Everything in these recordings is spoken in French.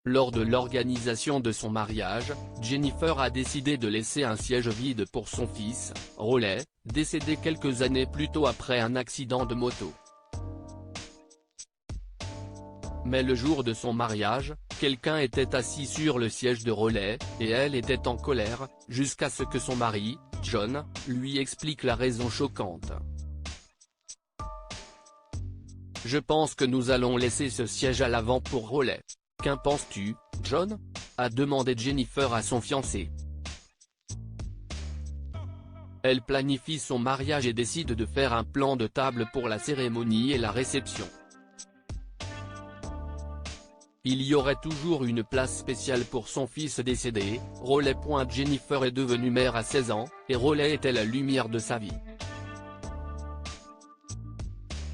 Lors de l'organisation de son mariage, Jennifer a décidé de laisser un siège vide pour son fils, Roley, décédé quelques années plus tôt après un accident de moto. Mais le jour de son mariage, quelqu'un était assis sur le siège de Roley, et elle était en colère, jusqu'à ce que son mari, John, lui explique la raison choquante. « Je pense que nous allons laisser ce siège à l'avant pour Roley. Qu'en penses-tu, John ?» a demandé Jennifer à son fiancé. Elle planifie son mariage et décide de faire un plan de table pour la cérémonie et la réception. Il y aurait toujours une place spéciale pour son fils décédé, Roley. Jennifer est devenue mère à 16 ans, et Roley était la lumière de sa vie.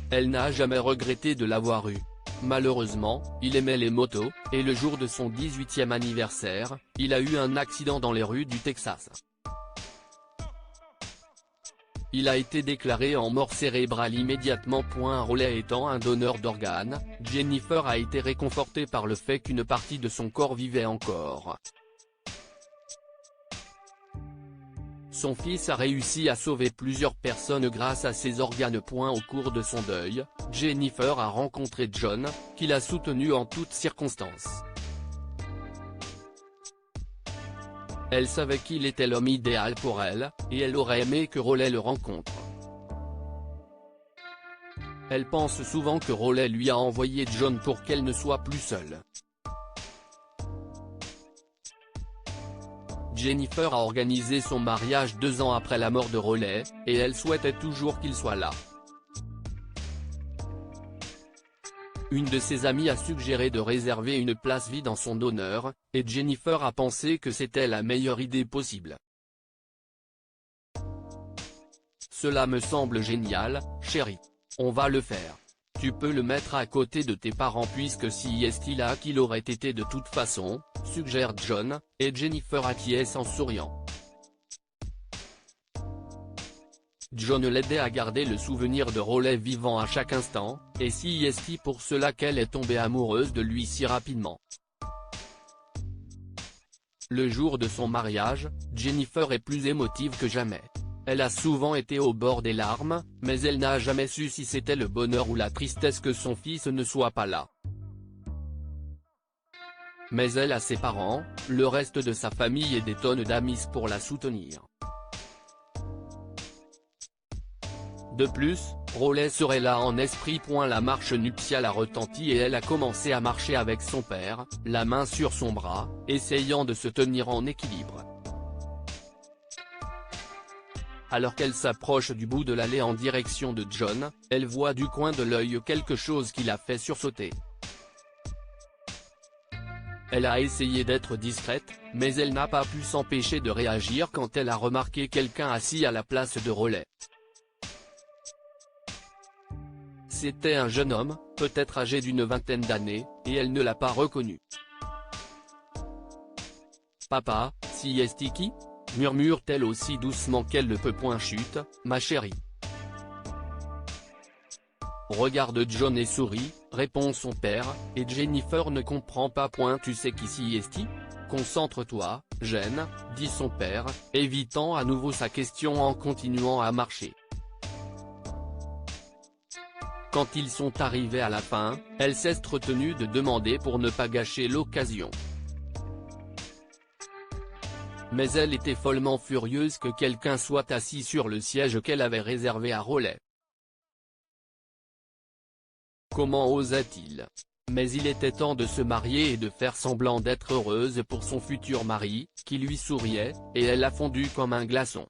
Elle n'a jamais regretté de l'avoir eu. Malheureusement, il aimait les motos, et le jour de son 18e anniversaire, il a eu un accident dans les rues du Texas. Il a été déclaré en mort cérébrale immédiatement. Roley étant un donneur d'organes, Jennifer a été réconfortée par le fait qu'une partie de son corps vivait encore. Son fils a réussi à sauver plusieurs personnes grâce à ses organes. Au cours de son deuil, Jennifer a rencontré John, qui l'a soutenu en toutes circonstances. Elle savait qu'il était l'homme idéal pour elle, et elle aurait aimé que Roley le rencontre. Elle pense souvent que Roley lui a envoyé John pour qu'elle ne soit plus seule. Jennifer a organisé son mariage 2 ans après la mort de Roley, et elle souhaitait toujours qu'il soit là. Une de ses amies a suggéré de réserver une place vide en son honneur, et Jennifer a pensé que c'était la meilleure idée possible. « Cela me semble génial, chérie. On va le faire. Tu peux le mettre à côté de tes parents puisque si est là qu'il aurait été de toute façon, » suggère John, et Jennifer acquiesce en souriant. John l'aidait à garder le souvenir de Roley vivant à chaque instant, et si est pour cela qu'elle est tombée amoureuse de lui si rapidement. Le jour de son mariage, Jennifer est plus émotive que jamais. Elle a souvent été au bord des larmes, mais elle n'a jamais su si c'était le bonheur ou la tristesse que son fils ne soit pas là. Mais elle a ses parents, le reste de sa famille et des tonnes d'amis pour la soutenir. De plus, Roley serait là en esprit. La marche nuptiale a retenti et elle a commencé à marcher avec son père, la main sur son bras, essayant de se tenir en équilibre. Alors qu'elle s'approche du bout de l'allée en direction de John, elle voit du coin de l'œil quelque chose qui la fait sursauter. Elle a essayé d'être discrète, mais elle n'a pas pu s'empêcher de réagir quand elle a remarqué quelqu'un assis à la place de Roley. C'était un jeune homme, peut-être âgé d'une vingtaine d'années, et elle ne l'a pas reconnu. « Papa, si est qui ?» murmure-t-elle aussi doucement qu'elle le peut. Chut, ma chérie. Regarde John et sourit, répond son père, et Jennifer ne comprend pas. Tu sais qui si est-il ? Concentre-toi, Jen, dit son père, évitant à nouveau sa question en continuant à marcher. Quand ils sont arrivés à la fin, elle s'est retenue de demander pour ne pas gâcher l'occasion. Mais elle était follement furieuse que quelqu'un soit assis sur le siège qu'elle avait réservé à Roley. Comment osait-il ? Mais il était temps de se marier et de faire semblant d'être heureuse pour son futur mari, qui lui souriait, et elle a fondu comme un glaçon.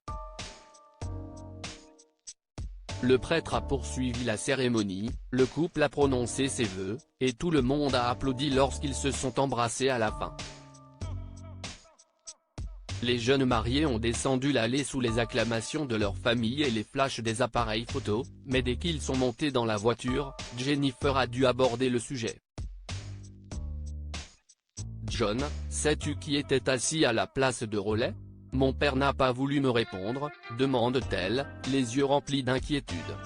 Le prêtre a poursuivi la cérémonie, le couple a prononcé ses vœux, et tout le monde a applaudi lorsqu'ils se sont embrassés à la fin. Les jeunes mariés ont descendu l'allée sous les acclamations de leur famille et les flashs des appareils photo, mais dès qu'ils sont montés dans la voiture, Jennifer a dû aborder le sujet. « John, sais-tu qui était assis à la place de Roley ? Mon père n'a pas voulu me répondre, » demande-t-elle, les yeux remplis d'inquiétude.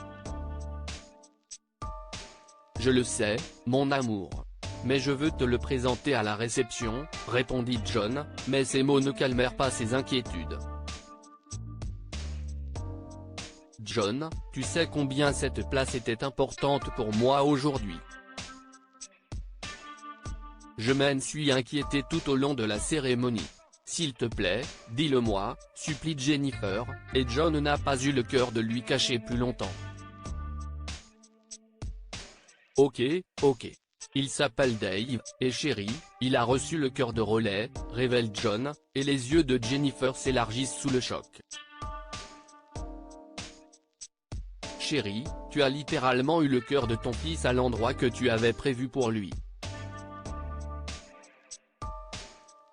« Je le sais, mon amour. mais je veux te le présenter à la réception, répondit John, mais ces mots ne calmèrent pas ses inquiétudes. John, tu sais combien cette place était importante pour moi aujourd'hui. Je m'en suis inquiété tout au long de la cérémonie. S'il te plaît, dis-le-moi, supplie Jennifer, et John n'a pas eu le cœur de lui cacher plus longtemps. Ok. Il s'appelle Dave, et chérie, il a reçu le cœur de relais, révèle John, et les yeux de Jennifer s'élargissent sous le choc. Chérie, tu as littéralement eu le cœur de ton fils à l'endroit que tu avais prévu pour lui.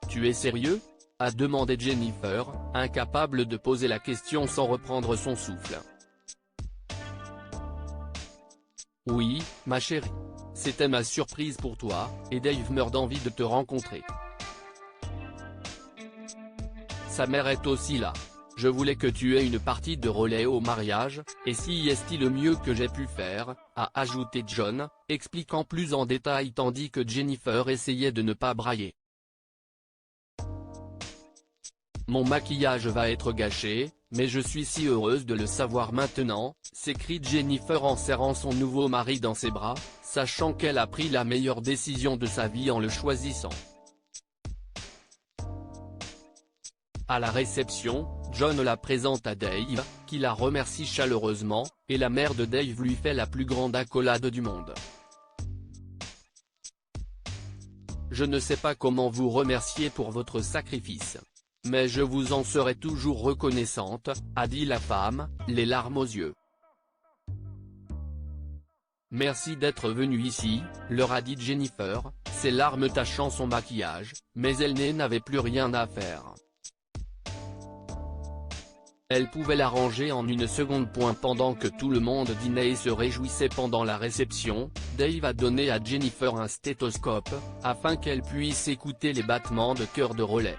Tu es sérieux ? A demandé Jennifer, incapable de poser la question sans reprendre son souffle. Oui, ma chérie. C'était ma surprise pour toi, et Dave meurt d'envie de te rencontrer. Sa mère est aussi là. Je voulais que tu aies une partie de relais au mariage, et si est-il le mieux que j'ai pu faire, a ajouté John, expliquant plus en détail tandis que Jennifer essayait de ne pas brailler. Mon maquillage va être gâché, mais je suis si heureuse de le savoir maintenant, s'écrie Jennifer en serrant son nouveau mari dans ses bras, sachant qu'elle a pris la meilleure décision de sa vie en le choisissant. À la réception, John la présente à Dave, qui la remercie chaleureusement, et la mère de Dave lui fait la plus grande accolade du monde. Je ne sais pas comment vous remercier pour votre sacrifice. Mais je vous en serai toujours reconnaissante, a dit la femme, les larmes aux yeux. Merci d'être venu ici, leur a dit Jennifer, ses larmes tachant son maquillage, mais elle n'avait plus rien à faire. Elle pouvait l'arranger en une seconde. Pendant que tout le monde dînait et se réjouissait pendant la réception, Dave a donné à Jennifer un stéthoscope, afin qu'elle puisse écouter les battements de cœur de relais.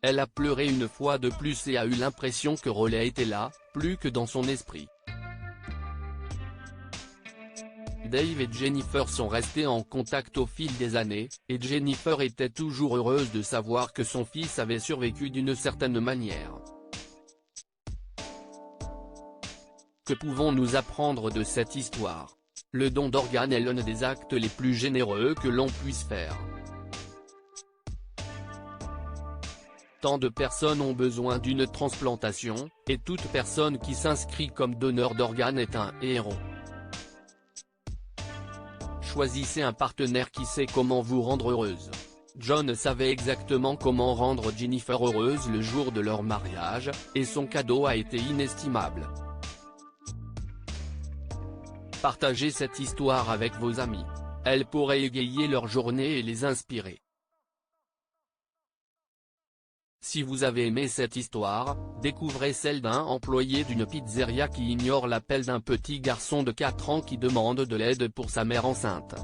Elle a pleuré une fois de plus et a eu l'impression que Relais était là, plus que dans son esprit. Dave et Jennifer sont restés en contact au fil des années, et Jennifer était toujours heureuse de savoir que son fils avait survécu d'une certaine manière. Que pouvons-nous apprendre de cette histoire? Le don d'organes est l'un des actes les plus généreux que l'on puisse faire. Tant de personnes ont besoin d'une transplantation, et toute personne qui s'inscrit comme donneur d'organes est un héros. Choisissez un partenaire qui sait comment vous rendre heureuse. John savait exactement comment rendre Jennifer heureuse le jour de leur mariage, et son cadeau a été inestimable. Partagez cette histoire avec vos amis. Elle pourrait égayer leur journée et les inspirer. Si vous avez aimé cette histoire, découvrez celle d'un employé d'une pizzeria qui ignore l'appel d'un petit garçon de 4 ans qui demande de l'aide pour sa mère enceinte.